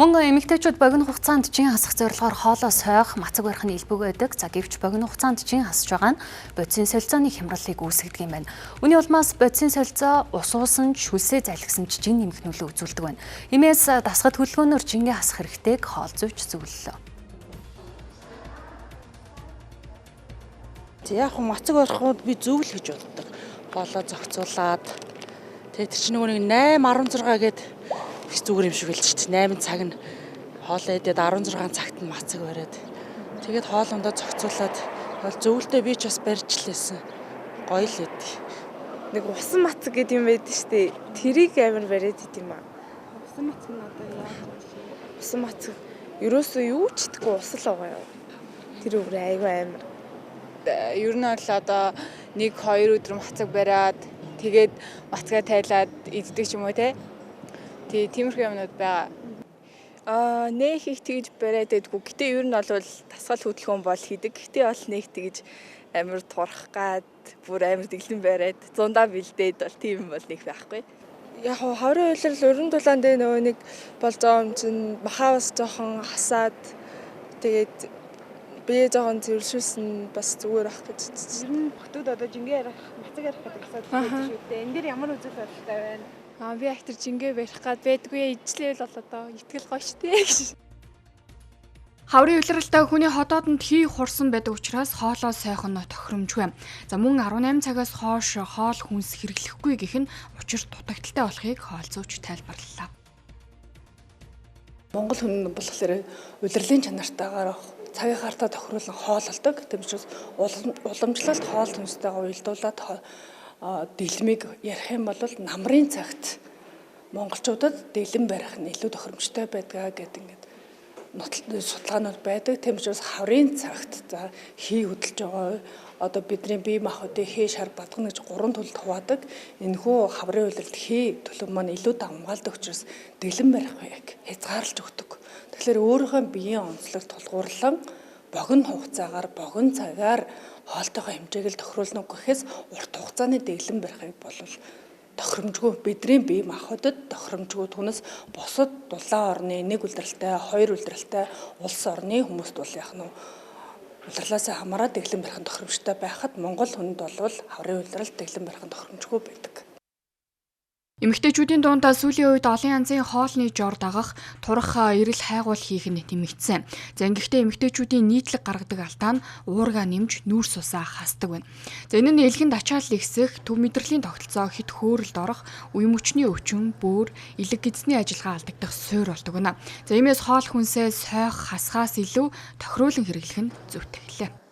Мөн эмэгтэйчүүд богино хугацаанд чин хасах зорилгоор хоолоо сойх, мацаг барих нь илбэг байдаг. За гэвч богино хугацаанд чин хасж байгаа нь бодисын солилцооны хямралыг үүсгэдэг юм байна. Үүний улмаас бодисын солилцоо ус уусан ч хөлсөө залгисан ч чин нэмэх нөлөө үзүүлдэг байна. Иймээс дасгад хөдөлгөөнөөр чингээ хасах хэрэгтэйг хоол зүйч зөвлөлөө. Яг мацаг барихууд би зөв л гэж боддог. Хоолоо зохицуулаад тэр чинь нөгөө 8-16 гээд их зүгээр юм шиг л ч 8 цаг нь хоолоо идээд 16 цагт нь мацаг бариад тэгээд хоолондоо зохицуулаад зөвлөлтөө би ч бас барьжлээсэн. Гоё л эд. Нэг усан мацаг гэдэг юм байдаг шүү дээ. Тэрийг амар бариад идэм аа. Усан мацаг нь одоо яах вэ? Усан мацаг ерөөсөө юу ч идэхгүй ус л байгаа юу. Тэр өөр айгүй амар. Ер нь бол одоо 1-2 өдөр мацаг бариад тэгээд мацгаа тайлаад иддэг ч юм уу те. Тиймэрхүү юмнууд байгаа. Нэх их тэгж бариад байдгүй. Гэтэ ер нь бол дасгал хөдөлгөөн бол хийдэг. Гэтэ бол нэг тэгж амар турах гад бүр амар дэглэн бариад зундаа бэлдээд бол тийм бол нэг байхгүй. Яг хаврын үйлрэл өрн дулаан дээр нөгөө нэг болж байгаа юм чинь махаас жоохон хасаад тэгээд бие жоохон зэвэршүүлсэн бас зүгээр ах гэж. Ер нь хотод одоо жингээ ярих, мацаг ярих гэдэг асуулт байдаг шүү дээ. Энэ дээр ямар үзэл бодолтой байна? Би актер жингээ барих гад байдгүй ижлээл бол одоо итгэл гоё штэ гэж. Хаврын улиралтай хүний ходоодонд хий хурсан байдаг учраас хоолоо сойх нь тохиромжгүй. За мөн 18 цагаас хойш хоол хүнс хэрэглэхгүй гэх нь учир дутагдaltaй болохыг хоол зүйч тайлбарлалаа. Монгол хүн болохоор улирлын чанартайгаар цагийн хартаа тохируулан хоол олдог. Тийм учраас уламжлалт хоол хүнстэйгээ уялдуулаад дэлмийг ярих юм бол намрын цагт монголчуудад дэлэн барих нь илүү тохиромжтой байдгаа гэдэг ингээд судалгаанууд байдаг. Тийм учраас хаврын цагт за хий хөдөлж байгаа одоо бидний бие махбодын хий шар бадгана гэж 3 төлөлд хуваадаг. Энэхүү хаврын улиралд хий төлөв маань илүү давмгаалдаг учраас дэлэн барих яг хязгаарлаж өгдөг. Тэгэхээр өөрийнхөө биеийн онцлог тулгуурлан богино хугацаагаар богино цагаар хоолтойгоо хэмжээг л тохируулна гэхээс урт хугацааны дэглэн барихыг бол тохиромжгүй бидний бие махбодод тохиромжгүй түнэс бусад дулаан орны нэг улиралтай, хоёр улиралтай улс орны хүмүүст бол яг нь улирлаасаа хамаараад дэглэн барих нь тохиромжтой байхад Монгол хүнд бол хаврын улиралд дэглэн барих нь тохиромжгүй байдаг. Эмэгтэйчүүдийн дунд сүүлийн үед олон янзын хоолны жор дагах, турах, эрэл хайгуул хийх нь нэмэгдсэн. За ингэхдээ эмэгтэйчүүдийн нийтлэг гаргадаг алдаа нь уурга нэмж нүүрс усаа хасдаг байна. За энэ нь элгэнд ачаал ихсэх, төв мэдрэлийн тогтолцоо хит хөөрөлд орох, үе мөчний өвчин, бөөр, элэг эзний ажиллагаа алдагдах суурь болдог байна. За иймээс хоол хүнсээ сойх, хасхаас илүү тохируулан хэрэглэх нь зүйтэй гэлээ.